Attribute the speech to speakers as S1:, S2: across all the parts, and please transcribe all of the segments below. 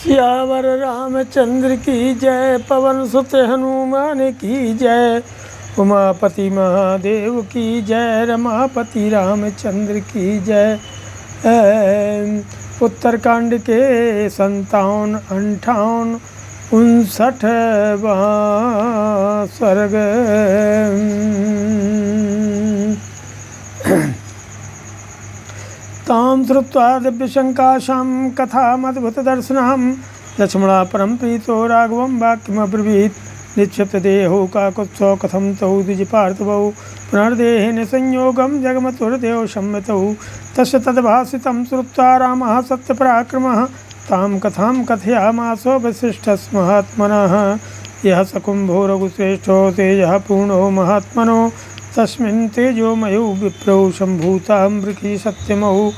S1: सियावर रामचंद्र की जय, पवन सुत हनुमान की जय, उमापति महादेव की जय, रमापति रामचंद्र की जय। उत्तरकांड के 57, 58, 59 सर्ग। तां श्रुत्वा दिव्यशङ्काशां कथामद्भुतदर्शनं लक्ष्मणः परं प्रीतो राघवं वाक्यमब्रवीत्। निक्षिप्तदेहो काकुत्स्थो कथं तौ द्विजपार्थवौ पुनर्देहेन संयोगं जगमतुर्देव सम्मतौ। तस्य तद्भासितं श्रुत्वा रामः सत्यपराक्रमः तां कथां कथयामास वसिष्ठस्मात्मनः। यः सकुम्भो रघुश्रेष्ठो तेजः पूर्णो महात्मनो तस्मिन् तेजोमयो विप्रौ सम्भूतामृकी सत्यमौ।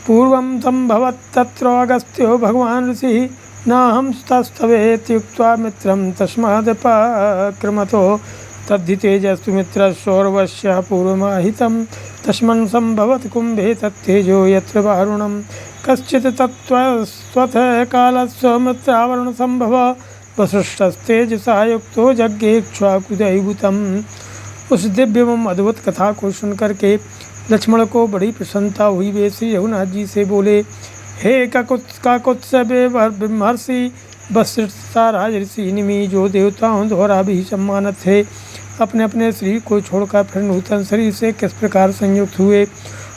S1: पूर्वं सम्भवत् तत्र अगस्त्यो भगवान् ऋषिः नाहं तस्तवेत्युक्त्वा मित्रं तस्मादपाक्रमतो। तद्धि तेजस्तु मित्रशौरवस्य पूर्वमाहितं तस्मिन् सम्भवत् कुम्भे तत्तेजो यत्र वारुणं। कश्चित् तत्त्वतः कालस्य मित्रावरणसम्भव वसिष्ठस्तेजसा युक्तो जज्ञेक्ष्वाकुदैवतम्। उस दिव्य एवं अद्भुत कथा को सुनकर के लक्ष्मण को बड़ी प्रसन्नता हुई। वे श्री रघुनाथ जी से बोले, हे काकुत्स महर्षि वसिष्ठा राजऋषि निमि, जो देवताओं द्वारा भी सम्मानित थे, अपने अपने शरीर को छोड़कर फिर नूतन शरीर से किस प्रकार संयुक्त हुए।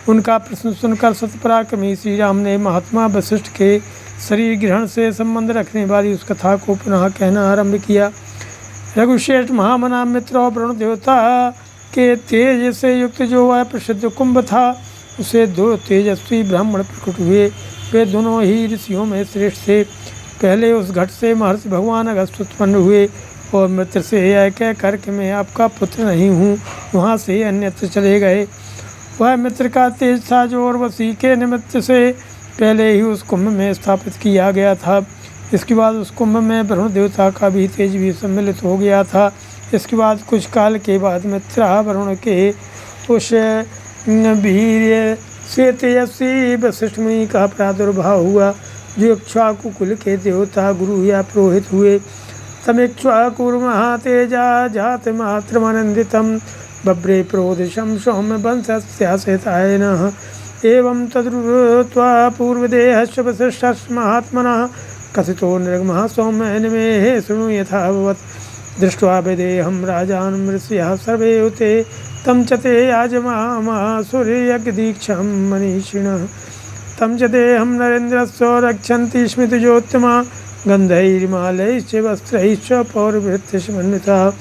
S1: उनका प्रश्न सुनकर सतपराक्रमी श्री राम ने महात्मा वशिष्ठ के शरीर ग्रहण से संबंध रखने वाली उस कथा को पुनः कहना आरंभ किया। रघुश्रेष्ठ महामना मित्र और वरुण देवता के तेज से युक्त जो वह प्रसिद्ध कुंभ था, उसे 2 तेजस्वी ब्राह्मण प्रकट हुए। वे दोनों ही ऋषियों में श्रेष्ठ थे। पहले उस घट से महर्षि भगवान अगस्त उत्पन्न हुए और मित्र से यह कह कर कि मैं आपका पुत्र नहीं हूँ, वहाँ से अन्यत्र चले गए। वह मित्र का तेज था जो उर्वशी के निमित्त से पहले ही उस कुंभ में स्थापित किया गया था। इसके बाद उस कुंभ में वरुण देवता का भी तेज भी सम्मिलित हो गया था। इसके बाद कुछ काल के बाद मित्रा वरुण के उस वीर्य से तेजस्वी वशिष्ठ मुनि का प्रादुर्भाव हुआ, जो इक्ष्वाकु कुल के देवता गुरु या पुरोहित हुए। तम इक्ष्वाकुर्महा तेजा जात मात्रमनन्दितं बभ्रे प्रोदिशं सौम्य वंशस्याशयताय नः। एवं तद्रुत्वा पूर्वदेहस्य वसिष्ठस्मात्मनः कथितो निर्गमः सौम्य निमेः शृणु यथावत्। दृष्ट्वा विदेहं राजानं ऋषयः सर्वे उते तं च ते याजमामासुर्यज्ञदीक्षां मनीषिणः। तं च देहं नरेन्द्रस्य रक्षन्ति स्मितज्योतिमा गन्धैर्मालैश्च वस्त्रैश्च पौरवृत्तिसमन्वितः।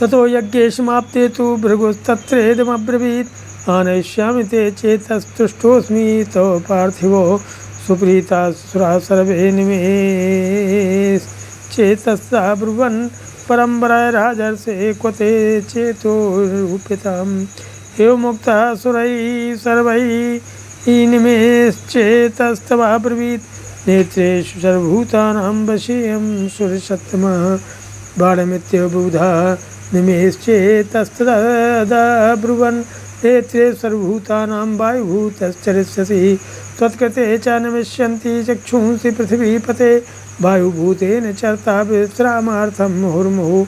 S1: ततो यज्ञे समाप्ते तु भृगुस्तत्रेदमब्रवीत्, आनयिष्यामि ते चेतस्तुष्टोऽस्मि तव पार्थिवो सुप्रीता सुरा सर्वे निमेश्चेतसा ब्रुवन् परम्पराय राजर्षे क्वते चेतो रूपितम्। एवमुक्तः सुरैः सर्वैः निमेश्चेतस्तवाब्रवीत्, नेत्रेषु सर्वभूतानां वशीयं सुरसत्तमः। बाणमित्यबुधा निमेश्चेतस्तदा ब्रुवन्, नेत्रे सर्वभूतानां वायुभूतश्चरिष्यसि। त्वत्कृते च नमिष्यन्ति चक्षुंसि पृथिवीपते, वायुभूतेन चर्ता विश्रामार्थं मुहुर्मुहुः।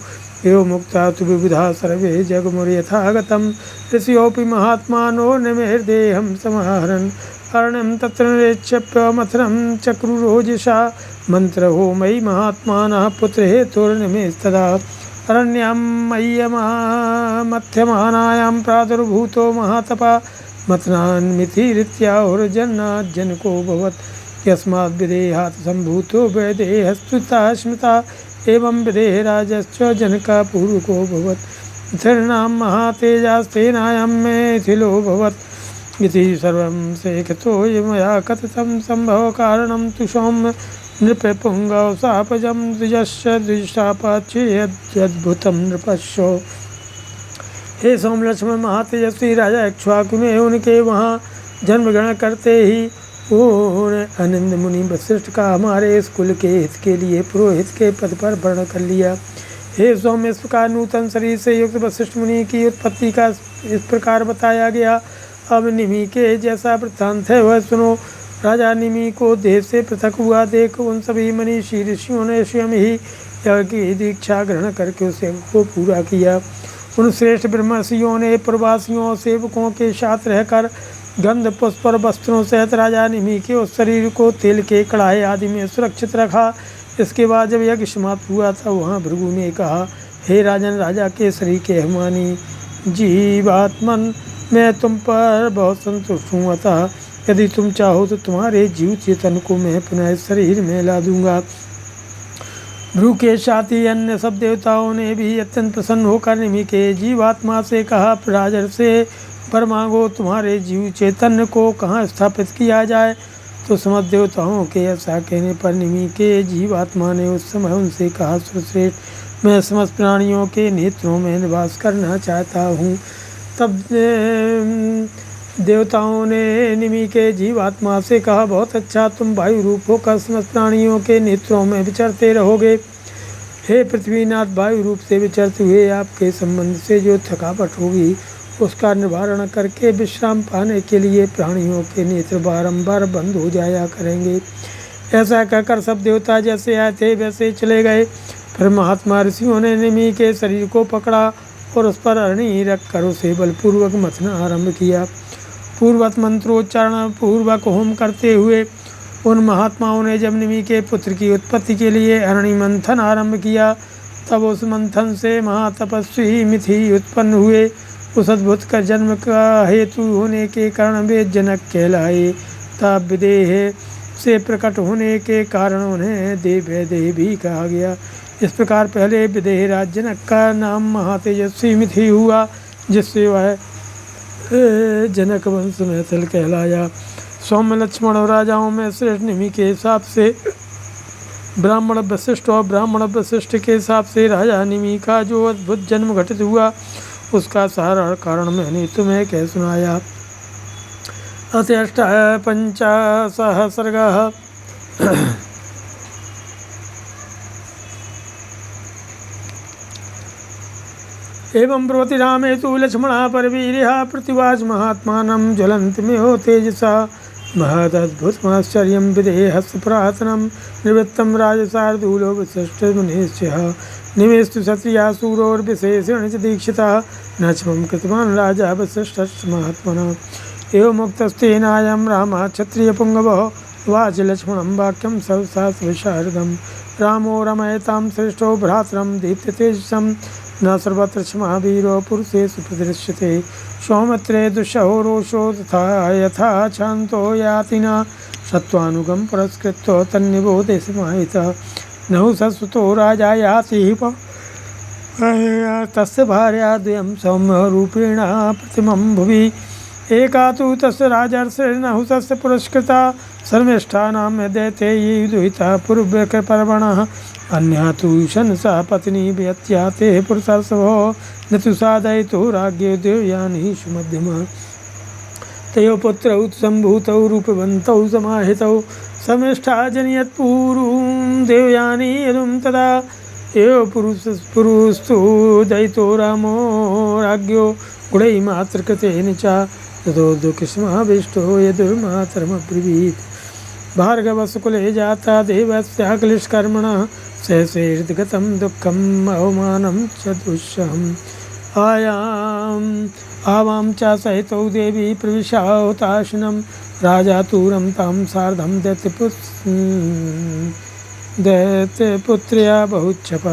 S1: एवमुक्ता तु विबुधा सर्वे जगमुर्यथागतं, ऋषियोऽपि महात्मानो निमेर्देहं समाहरन्। अरण्यं तत्र निरीक्ष्यमथनं चक्रुरोजिषा, मन्त्रहो मयि महात्मानः पुत्रहेतुर्निमेस्तदा। अरण्यां मध्यमानायां प्रादुर्भूतो महातपा, मथनान्मितिरित्याहुर्जन्नाज्जनको भवत्। यस्माद् विदेहात् सम्भूतो वैदेहस्तुता स्मृता, एवं विदेह राजश्च जनका पूर्वको भवत्। मिथिर्नां महातेजास्तेनायं मैथिलो भवत्। इति सर्वं शेखतो मया कथितं सम्भवकारणं तु सौम्य नृपपुङ्गव शापजं द्विजस्य द्विशापाच्यद्भुतं नृपस्यो। हे सोम लक्ष्मण महातेजस्वी राजा इक्ष्वाकु ने उनके वहाँ जन्म ग्रहण करते ही आनंद मुनि वशिष्ठ का हमारे इस कुल के हित के लिए पुरोहित के पद पर वर्ण कर लिया। हे सौम्य, इस प्रकार नूतन शरीर से युक्त वशिष्ठ मुनि की उत्पत्ति का इस प्रकार बताया गया। अब निमि के जैसा वृत्तांत है वह सुनो। राजा निमि को देह से पृथक हुआ देख उन सभी मनीषी ऋषियों ने स्वयं ही यज्ञ की दीक्षा ग्रहण करके उसे को पूरा किया। उन श्रेष्ठ ब्रह्मर्षियों ने प्रवासियों सेवकों के साथ रहकर गंध पुष्प और वस्त्रों सहित राजा निमि के उस शरीर को तेल के कढ़ाई आदि में सुरक्षित रखा। इसके बाद जब यज्ञ समाप्त हुआ था वहाँ भृगु ने कहा, हे राजन, राजा केसरी के अभिमानी जीवात्मन, मैं तुम पर बहुत संतुष्ट हूँ। अतः यदि तुम चाहो तो तुम्हारे जीव चेतन को मैं पुनः शरीर में ला दूंगा। भृगु के साथ ही अन्य सब देवताओं ने भी अत्यंत प्रसन्न होकर निमि के जीवात्मा से कहा, राजर से पर मांगो, तुम्हारे जीव चैतन्य को कहाँ स्थापित किया जाए। तो समस्त देवताओं के ऐसा कहने पर निमि के जीवात्मा ने उस समय उनसे कहा, सुरश्रेष्ठ, मैं समस्त प्राणियों के नेत्रों में निवास करना चाहता हूँ। तब देवताओं ने निमि के जीवात्मा से कहा, बहुत अच्छा, तुम वायु रूप होकर समस्त प्राणियों के नेत्रों में विचरते रहोगे। हे पृथ्वीनाथ, वायु रूप से विचरते हुए आपके संबंध से जो थकावट होगी उसका निवारण करके विश्राम पाने के लिए प्राणियों के नेत्र बारंबार बंद हो जाया करेंगे। ऐसा कहकर सब देवता जैसे आए थे वैसे चले गए। फिर महात्मा ऋषियों ने निमि के शरीर को पकड़ा और उस पर अरणी रख कर उसे बलपूर्वक मथना आरंभ किया। पूर्वत मंत्रोच्चारण पूर्वक होम करते हुए उन महात्माओं ने जब निमि के पुत्र की उत्पत्ति के लिए अरणी मंथन आरंभ किया, तब उस मंथन से महातपस्वी मिथि उत्पन्न हुए। उस अद्भुत का जन्म का हेतु होने के कारण वे जनक कहलाए। तब विदेह से प्रकट होने के कारण उन्हें देवदेह भी कहा गया। इस प्रकार पहले विदेहराज जनक का नाम महातेजस्वी मिथि हुआ, जिससे वह जनक वंश में तल कहलाया। सौम्य लक्ष्मण और राजाओं में श्रेष्ठ निमि के हिसाब से ब्राह्मण वशिष्ठ और ब्राह्मण वशिष्ठ के हिसाब से राजा निमि का जो अद्भुत जन्म घटित हुआ उसका सारा कारण मैंने तुम्हें कह सुनाया। अष्टादश पंचाशः सर्गः। एवं ब्रुवति रामेतु लक्ष्मणः परवीर्यः प्रतिवाच महात्मानं ज्वलन्तमिहो तेजसा महदद्भुतमाश्चर्यं विदेहस्य पुरातनं निवृत्तं राजशार्दूलो वसिष्ठमुनिश्चः निमेस्तु क्षत्रियासूरोर्विशेषेण च दीक्षितः न क्षमं कृतवान् राजा वसिष्ठस्य महात्मनः। एवमुक्तस्तेनायं रामः क्षत्रियपुङ्गवः उवाच लक्ष्मणं वाक्यं सहसाविशारदं रामो रमयतां श्रेष्ठो भ्रातरं दीप्ततेजसं न सर्वत्र क्षमा वीरो पुरुषेषु प्रदृश्यते। सौमित्रे दुःसहो रोषो तथा यथा शान्तो याति न सत्त्वानुगं पुरस्कृत्य तन्निबोधे समाहितः नहुषस्वतो राजा याति तस्य भार्या द्वयं सौम्यरूपेण प्रतिमं भुवि एका तु तस्य राजर्षिर्नहुषस्य पुरस्कृता सर्वेष्ठानां दैत्यैः दुहिता पूर्वपर्वणः अन्या तु शंसा पत्नी व्यत्या ते पुरुषर्षभो न तु साधयितो राज्ञो देवयानी सुमध्यमः। तयोः पुत्रौ सम्भूतौ रूपवन्तौ समाहितौ समिष्ठा जनयत्पूर्वं देवयानी यदुं तदा एव पुरुस्तु दयितो रामो राज्ञो गुणैः मातृकृतेन च ततो दुःखसमाविष्टो यदुर्मातरमब्रवीत्। भार्गवसुकुले जाता देवस्याः क्लिष्टकर्मणः सहसेर्गतं दुःखम् अवमानं च दुःसहम् आवां च सहितौ देवी प्रविशाहुताशनं राजा तूरं तां सार्धं दैत्यपुत्र्या बहुच्छप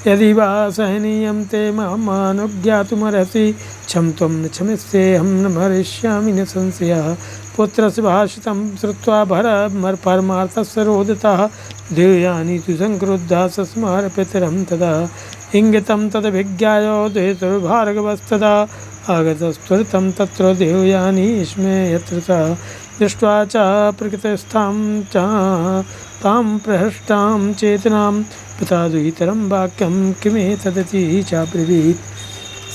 S1: यदि वा सहनीयं ते मामानुज्ञातुमर्हसि क्षमत्वं न क्षमिष्येऽहं न मरिष्यामि न संशयः। पुत्रस्य भाषितं श्रुत्वा परमार्थस्य रोदितः देवयानी तु संक्रुद्धा सस्मार पितरं तदा इंगितं तदभिज्ञाय द्वेतुर्भार्गवस्तदा आगतस्त्वरितं तत्र देवयानी स्मे यत्र सः दृष्ट्वा च प्रकृतिस्थां च तां प्रहृष्टां चेतनां पिता दुहितरं वाक्यं किमेतदिति चाब्रवीत्।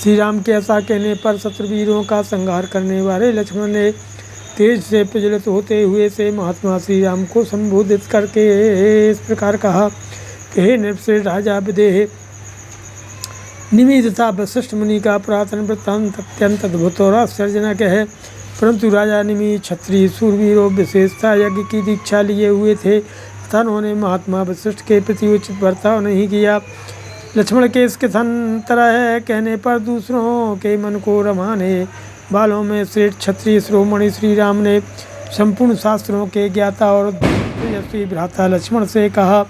S1: श्री राम के ऐसा कहने पर शत्रुवीरों का संहार करने वाले लक्ष्मण ने तेज से प्रज्वलित होते हुए से महात्मा श्री राम को संबोधित करके इस प्रकार कहा कि हे नृपश्रेष्ठ राजा विदेह निमि तथा वशिष्ठ मुनि का पुरातन वृत्तांत अत्यंत अद्भुत और आश्चर्यजनक है। परंतु राजा निमि क्षत्रिय शूरवीरों विशेषता यज्ञ की दीक्षा लिए हुए थे तथा उन्होंने महात्मा वशिष्ठ के प्रति उचित बर्ताव नहीं किया। लक्ष्मण के इसके तरह कहने पर दूसरों के मन को रमाने वालों में श्रेष्ठ क्षत्रिय शिरोमणि श्री राम ने संपूर्ण शास्त्रों के ज्ञाता और तेजस्वी भ्राता लक्ष्मण से कहा,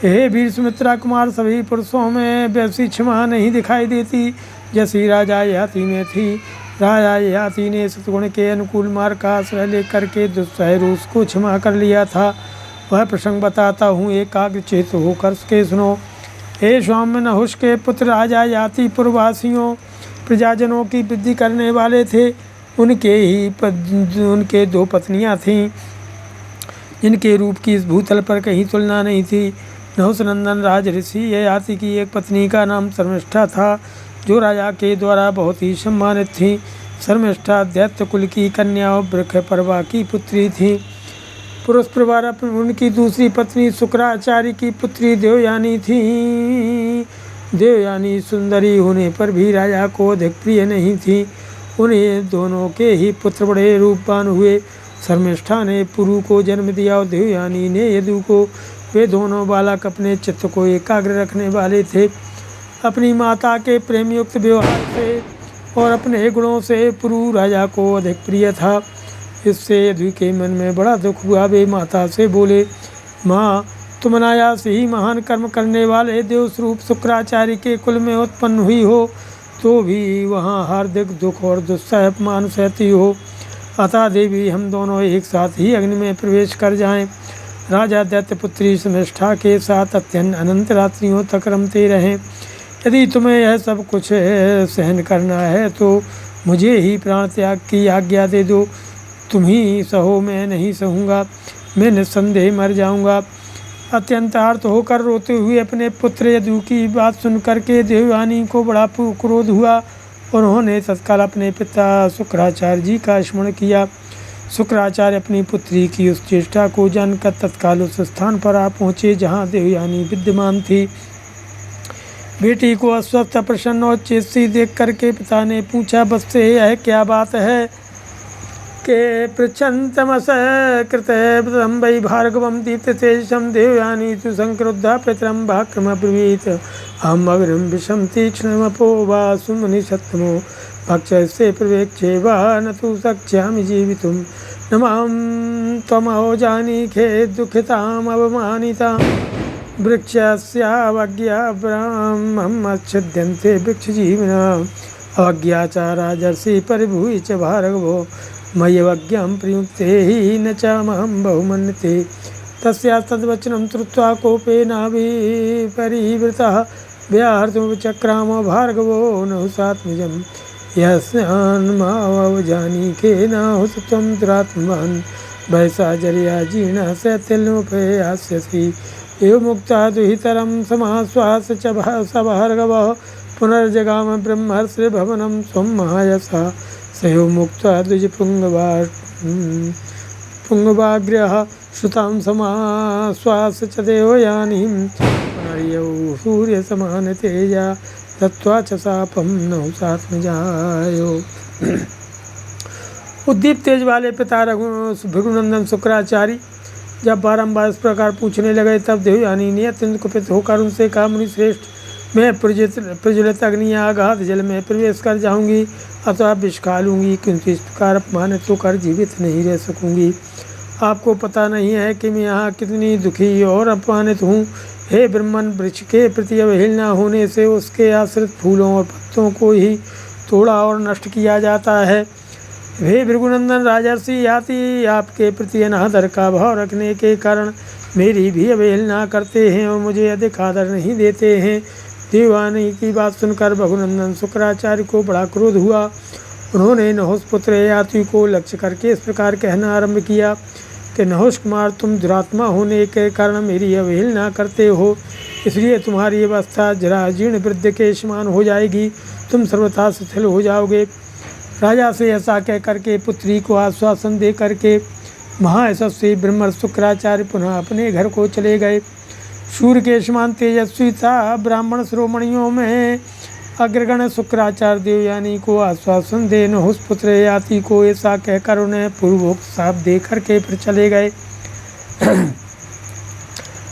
S1: हे वीर सुमित्रा कुमार, सभी पुरुषों में वैसी क्षमा नहीं दिखाई देती जैसी राजा ययाति में थी। राजा ययाति ने सतगुण के अनुकूल मार्ग का आश्रय लेकर के दुस्सह रूस को क्षमा कर लिया था। वह प्रसंग बताता हूँ, एकाग्रचित्त होकर के सुनो। हे स्वाम्य नहुष के पुत्र राजा ययाति पूर्ववासियों प्रजाजनों की वृद्धि करने वाले थे। उनके 2 पत्नियां थीं जिनके रूप की इस भूतल पर कहीं तुलना नहीं थी। नहुष नंदन राज ऋषि ययाति की एक पत्नी का नाम शर्मिष्ठा था, जो राजा के द्वारा बहुत ही सम्मानित थी। शर्मिष्ठा दैत्य कुल की कन्या और वृषपर्वा की पुत्री थी। पुरुष प्रवार उनकी दूसरी पत्नी शुक्राचार्य की पुत्री देवयानी थी। देवयानी सुंदरी होने पर भी राजा को अधिक प्रिय नहीं थी। उन्हें दोनों के ही पुत्र बड़े रूपवान हुए। शर्मिष्ठा ने पुरु को जन्म दिया और देवयानी ने यदु को। वे दोनों बालक अपने चित्त को एकाग्र रखने वाले थे। अपनी माता के प्रेमयुक्त व्यवहार से और अपने गुणों से पुरु राजा को अधिक प्रिय था। इससे यदु के मन में बड़ा दुख हुआ। वे माता से बोले, माँ, तुम अनायास ही महान कर्म करने वाले देवस्वरूप शुक्राचार्य के कुल में उत्पन्न हुई हो, तो भी वहाँ हार्दिक दुख और दुस्सह अपमान सहती हो। अतः देवी, हम दोनों एक साथ ही अग्नि में प्रवेश कर जाएं। राजा दैत्यपुत्री शर्मिष्ठा के साथ अत्यंत अनंत रात्रियों तक रमते रहें। यदि तुम्हें यह सब कुछ सहन करना है तो मुझे ही प्राण त्याग की आज्ञा दे दो। तुम ही सहो, मैं नहीं सहूँगा, मैं निस्संदेह मर जाऊँगा। अत्यंत आर्त होकर रोते हुए अपने पुत्र यदु की बात सुन करके देवयानी को बड़ा क्रोध हुआ। उन्होंने तत्काल अपने पिता शुक्राचार्य जी का स्मरण किया। शुक्राचार्य अपनी पुत्री की उस चेष्टा को जानकर तत्काल उस स्थान पर आ पहुँचे जहाँ देवयानी विद्यमान थी। बेटी को अस्वस्थ, प्रसन्न और चेतसी देख करके पिता ने पूछा, बच्चे, यह क्या बात है के पृच्छन्तमस कृतं वै भार्गवं दीप्ततेजसं देवयानी तु संक्रुद्धा पितरं भाक्रमब्रवीत् अहम् अग्निं विषं तीक्ष्णमपो वा सुमुनिसत्तमो भक्षसे प्रवेक्षे वा न तु शक्ष्यामि जीवितुं न मां त्वमहो जानीखे दुःखिताम् अवमानितां वृक्षस्यावज्ञा ब्रह्मच्छिद्यन्ते वृक्षजीविनाम् अवज्ञाचाराजर्षि परिभूय च भार्गवो मय्यवज्ञां प्रयुक्ते हि न चामहं बहुमन्यते। तस्यास्तद्वचनं श्रुत्वा कोपेनाभिपरिवृतः व्याहर्तुमुपचक्रामो भार्गवो नहुषात्मजं यस्यान्मावजानीखे नाहुष त्वं दुरात्मवान् वयसाजर्या जीर्णः शैथिल्यमुपयास्यसि। एवमुक्त्वा दुहितरं समाश्वास्य च स भार्गवः पुनर्जगाम ब्रह्मर्षिभवनं स्वं महायशः। सयो मुक्त्वा द्विजपुङ्गवाग्र्यः श्रुतां समाश्वास्य च देवयानीं पुनर्यौ सूर्यसमानतेजा दत्त्वा च शापं नहुषात्मजायो। उद्दीप तेज वाले पिता भृगुनंदन शुक्राचार्य जब बारंबार इस प्रकार पूछने लगे, तब देवयानी ने अत्यंत कुपित होकर उनसे कहा, मुनि श्रेष्ठ, मैं प्रज्वलित अग्नि आगाध जल में प्रवेश कर जाऊंगी अथवा विष खा लूँगी, किंतु इस प्रकार अपमानित होकर जीवित नहीं रह सकूँगी। आपको पता नहीं है कि मैं यहाँ कितनी दुखी और अपमानित हूँ। हे ब्रह्मन, वृक्ष के प्रति अवहेलना होने से उसके आश्रित फूलों और पत्तों को ही तोड़ा और नष्ट किया जाता है। हे भृगुनंदन राजर्षि ययाति, आपके प्रति अनादर का भाव रखने के कारण मेरी भी अवहेलना करते हैं और मुझे अधिक आदर नहीं देते हैं। देवयानी की बात सुनकर भृगुनंदन शुक्राचार्य को बड़ा क्रोध हुआ। उन्होंने नहुष पुत्र ययाति को लक्ष्य करके इस प्रकार कहना आरंभ किया कि नहुष कुमार, तुम दुरात्मा होने के कारण मेरी अवहेलना करते हो, इसलिए तुम्हारी अवस्था जरा जीर्ण वृद्ध के समान हो जाएगी, तुम सर्वथा शिथिल हो जाओगे। राजा से ऐसा कह करके पुत्री को आश्वासन दे करके महायशस्वी ब्रह्म शुक्राचार्य पुनः अपने घर को चले गए। सूर्य के समान तेजस्वी था। ब्राह्मण शिरोमणियों में अग्रगण शुक्राचार्य देवयानी को आश्वासन दे नहुष पुत्र याति को ऐसा कहकर उन्हें पूर्वोक्त साप दे करके फिर चले गए।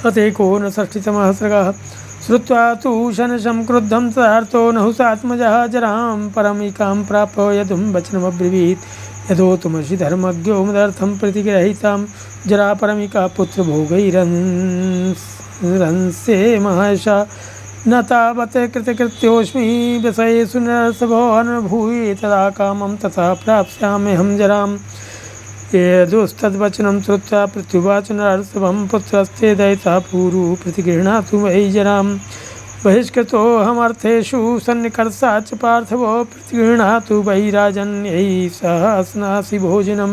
S1: अतेकोनषष्टितमः सर्गः। श्रुत्वा तु शनशं क्रुद्धं तदार्तो नहुषात्मजः जरां परमिकां प्राप्य यदुं वचनमब्रवीत्। यदोतुमसि धर्मज्ञो मदर्थं प्रतिगृहीतां जरा परमिका पुत्रभोगैरंसे महर्षा न तावत् कृतकृत्योऽस्मि विषयेषु नरसभोऽनुभूय तदा कामं तथा प्राप्स्याम्यहं जरां। यदुस्तद्वचनं श्रुत्वा प्रत्युवाच नरसभं पुत्रस्ते दयिता पूर्व प्रतिगृह्णातु मयि जरां। बहिष्कृतोऽहमर्थेषु सन्निकर्षा च पार्थवो प्रतिगृह्णातु वै राजन् यही सहस्नासि भोजनम।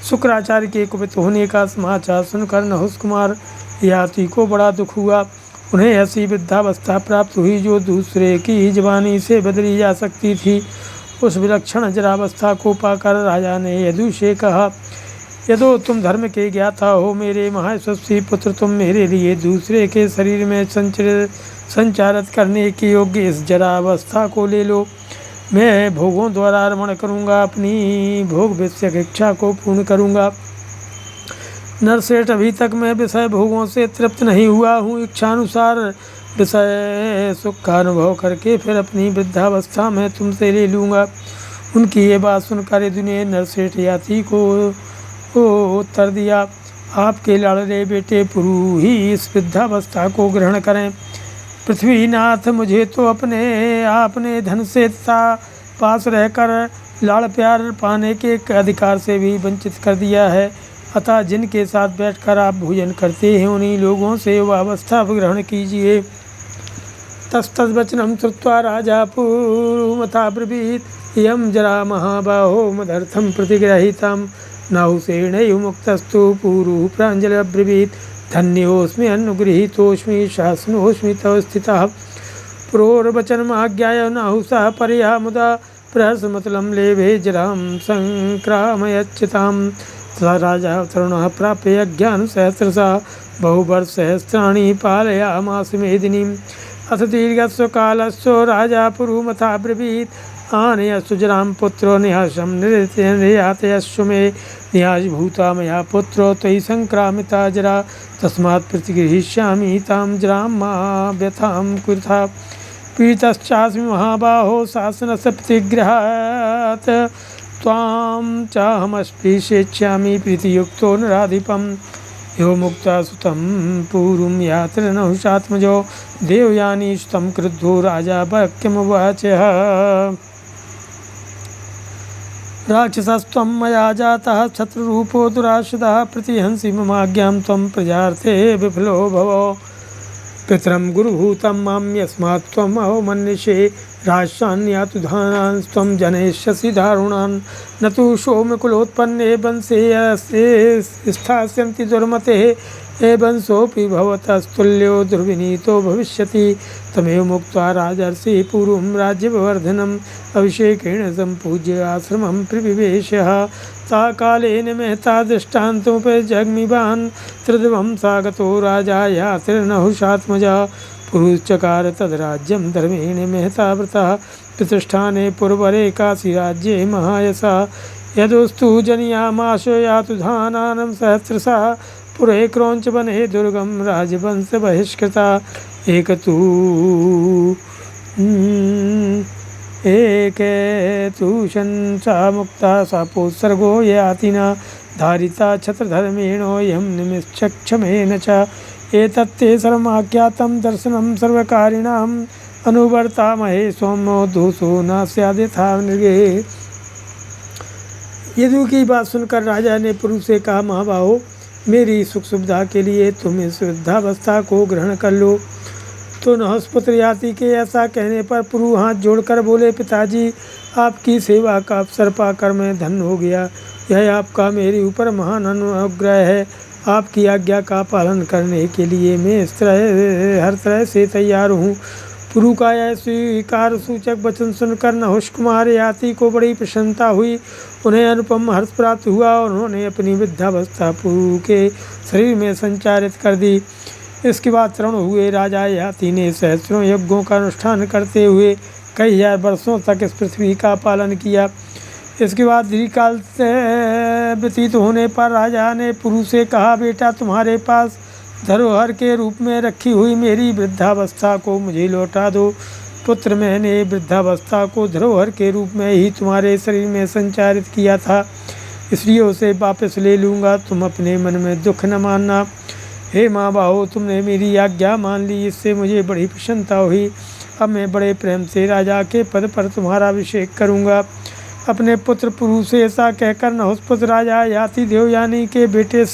S1: शुक्राचार्य के कुपित होने का समाचार सुनकर नहुष कुमार याति को बड़ा दुख हुआ। उन्हें ऐसी वृद्धावस्था प्राप्त हुई जो दूसरे की जवानी से बदली जा सकती थी। उस विलक्षण जरावस्था को पाकर राजा ने यदु से कहा, यदो तुम धर्म के ज्ञाता हो, मेरे महयशस्वी पुत्र, तुम मेरे लिए दूसरे के शरीर में संचारित करने के योग्य इस जरावस्था को ले लो। मैं भोगों द्वारा रमण करूँगा, अपनी भोग विषयक इच्छा को पूर्ण करूँगा। नरसेठ, अभी तक मैं विषय भोगों से तृप्त नहीं हुआ हूँ। इच्छानुसार विषय सुख का अनुभव करके फिर अपनी वृद्धावस्था में तुमसे ले लूँगा। उनकी ये बात सुनकर यदु ने नरसेठ याति को उत्तर दिया, आपके लाडले बेटे पुरु ही इस वृद्धावस्था को ग्रहण करें। पृथ्वीनाथ, मुझे तो अपने आपने धन से पास रहकर लाड़ प्यार पाने के अधिकार से भी वंचित कर दिया है। अतः जिनके साथ बैठकर आप भोजन करते हैं उन्हीं लोगों से वह अवस्था ग्रहण कीजिए। तस्तद्वचनं श्रुत्वा राजा पूर्वमथा ब्रवीत्, इयं जरा महाबाहो मदर्थं प्रतिगृहीतां। नहुषेणैव मुक्तस्तु पूर्वः प्राञ्जलिरब्रवीत्, धन्योऽस्मि अनुगृहीतोऽस्मि शासनोऽस्मि तव स्थितः। पुरोर्वचनमाज्ञाय नहुषः परया मुदा प्रहसनमतलं लेभे जरां संक्रामयच्युताम्। तथा राजा तरुणः प्राप्य ज्ञानसहस्रशः बहुवर्षसहस्राणि पालयामास मेदिनीम्। अथ दीर्घस्व कालस्व राजा पुरुमथा ब्रवीत्, आनयस्व जरां पुत्रो निहाशं निर्यातयस्व मे। निहाशभूता मया पुत्रो त्वयि संक्रामिता जरा, तस्मात् प्रतिगृहीष्यामि तां जरां मा व्यथां कुरुथा। पीडितश्चास्मि महाबाहो शासनस्य प्रतिग्रहात्, त्वां चाहमस्पृशेष्यामि प्रीतियुक्तो नराधिपम्। यो मुक्ता सुतं पूर्वं यात्र नहुषात्मजो, देवयानी सुतं क्रुद्धो राजा वाक्यमुवाचः। राक्षसस्त्वं मया जातः शत्रुरूपो दुराश्रितः, प्रतिहंसि ममाज्ञां त्वं प्रजार्थे विफलो भव। पितरं गुरुभूतं मां यस्मात् त्वम् अवमन्यसे, राष्ट्रान्यातु धानान् त्वं जनयिष्यसि दारुणान्। न तु सौम्यकुलोत्पन्ने वंशे स्थास्यन्ति दुर्मतेः, ये वंशोऽपि भवतस्तुल्यो दुर्विनीतो भविष्यति। तमेव मुक्त्वा राजर्षिः पूर्वं राज्यवर्धनम्, अभिषेकेण सम्पूज्य आश्रमं प्रविवेशः। सा कालेन महता दृष्टान्तमुपजग्मिवान्, त्रिदिवं सागतो राजा यातिर्नहुषात्मजा। पुरुश्चकार तद्राज्यं धर्मेण महता व्रतः, प्रतिष्ठाने पुरवरे काशीराज्ये महायशः। यदुस्तु जनियामाश यातु धानानं सहस्रशः, पुरे क्रौञ्चवने दुर्गं राजवंश बहिष्कृता। एक शंसा मुक्ता सापोत्सर्गो यातिना, धारिता छत्रधर्मेणोऽयं निमिषक्षमेन च। एतत्ते सर्वमाख्यातं दर्शनं सर्वकारिणाम्, अनुवर्तामहे सोमो दोषो न स्याद्यथा नृगे। यदु की बात सुनकर राजा ने पुरु से कहा, महाबाहो, मेरी सुख सुविधा के लिए तुम इस वृद्धावस्था को ग्रहण कर लो। तो नहुषपुत्र याति के ऐसा कहने पर पुरु हाथ जोड़कर बोले, पिताजी, आपकी सेवा का अवसर पाकर मैं धन्य हो गया। यह आपका मेरे ऊपर महान अनुग्रह है। आपकी आज्ञा का पालन करने के लिए मैं हर तरह से तैयार हूँ। पुरु का यह स्वीकार सूचक वचन सुनकर नहुष कुमार याति को बड़ी प्रसन्नता हुई। उन्हें अनुपम हर्ष प्राप्त हुआ और उन्होंने अपनी वृद्धावस्था पुरु के शरीर में संचारित कर दी। इसके बाद तरुण हुए राजा याति ने सहस्रों यज्ञों का अनुष्ठान करते हुए कई हजार वर्षों तक इस पृथ्वी का पालन किया। इसके बाद दीर्घकाल से व्यतीत होने पर राजा ने पुरु से कहा, बेटा तुम्हारे पास धरोहर के रूप में रखी हुई मेरी वृद्धावस्था को मुझे लौटा दो। पुत्र, मैंने वृद्धावस्था को धरोहर के रूप में ही तुम्हारे शरीर में संचारित किया था, इसलिए उसे वापस ले लूँगा। तुम अपने मन में दुख न मानना। हे माँ बाहो, तुमने मेरी आज्ञा मान ली, इससे मुझे बड़ी प्रसन्नता हुई। अब मैं बड़े प्रेम से राजा के पद पर तुम्हारा अभिषेक करूँगा। अपने पुत्र पुरु से ऐसा कहकर नहुषपुत्र राजा याति देवयानी के बेटे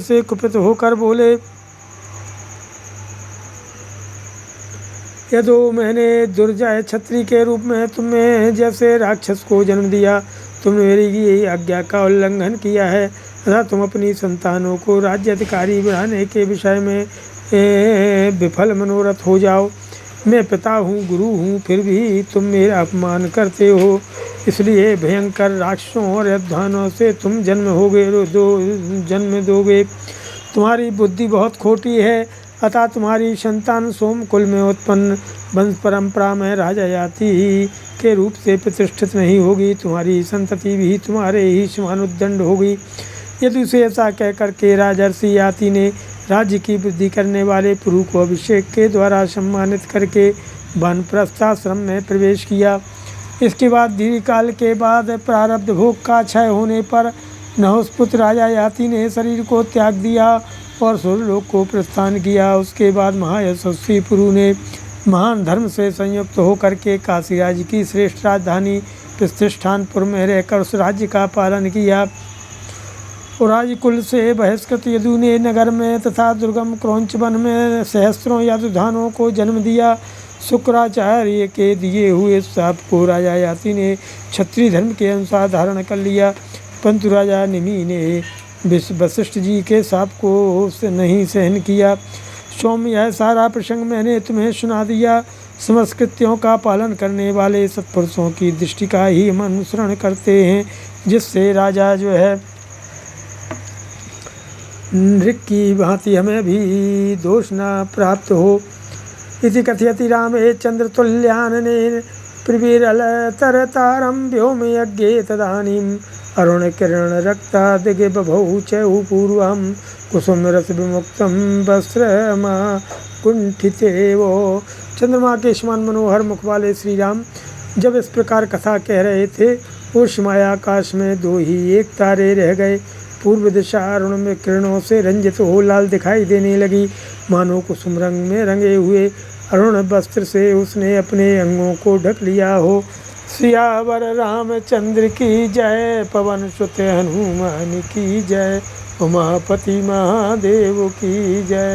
S1: से कुपित होकर बोले, यदो मैंने दुर्जय क्षत्रिय के रूप में तुम्हें जैसे राक्षस को जन्म दिया, तुमने मेरी आज्ञा का उल्लंघन किया है, तथा तुम अपनी संतानों को राज्य अधिकारी बनाने के विषय में विफल मनोरथ हो जाओ। मैं पिता हूँ, गुरु हूँ, फिर भी तुम मेरा अपमान करते हो। इसलिए भयंकर राक्षसों और अध्वानों से तुम जन्म दोगे। तुम्हारी बुद्धि बहुत खोटी है, अतः तुम्हारी संतान सोम कुल में उत्पन्न वंश परंपरा में राजा याति के रूप से प्रतिष्ठित नहीं होगी। तुम्हारी संतति भी तुम्हारे ही समान उद्दंड होगी। यदि उसे ऐसा कहकर के राजर्षि याति ने राज्य की वृद्धि करने वाले पुरु को अभिषेक के द्वारा सम्मानित करके वानप्रस्थाश्रम में प्रवेश किया। इसके बाद दीर्घकाल के बाद प्रारब्ध भोग का क्षय होने पर नहुषपुत्र राजा याति ने शरीर को त्याग दिया और स्वर्गलोक को प्रस्थान किया। उसके बाद महायशस्वी पुरु ने महान धर्म से संयुक्त होकर के काशी राज्य की श्रेष्ठ राजधानी प्रतिष्ठानपुर में रहकर उस राज्य का पालन किया। और राजकुल से बहिष्कृत यदु ने नगर में तथा दुर्गम क्रौंच वन में सहस्त्रों यादुधानों को जन्म दिया। शुक्राचार्य के दिए हुए शाप को राजा याति ने क्षत्रिय धर्म के अनुसार धारण कर लिया, परंतु राजा निमि ने वशिष्ठ जी के शाप को नहीं सहन किया। सौम्य, यह सारा प्रसंग मैंने तुम्हें सुना दिया। समस्त कृत्यों का पालन करने वाले सत्पुरुषों की दृष्टि का ही हम अनुसरण करते हैं, जिससे राजा जो है नृक की भांति हमें भी दोष न प्राप्त हो। इति कथयति रामे चंद्रतुल्याननेन प्रवीरलतरतारं व्योमयज्ञे तदानीम् अरुण किरण रक्ता दिगे बभौ च पूर्वं कुसुम रस विमुक्तं वस्त्रमा कुंठितेवो। चंद्रमा के समान मनोहर मुख वाले श्री राम जब इस प्रकार कथा कह रहे थे, उस समय आकाश में दो ही एक तारे रह गए। पूर्व दिशा अरुण में किरणों से रंजित हो लाल दिखाई देने लगी, मानो कुसुम रंग में रंगे हुए अरुण वस्त्र से उसने अपने अंगों को ढक लिया हो। सियावर रामचंद्र की जय, पवन सुत हनुमान की जय, उमापति महादेव की जय।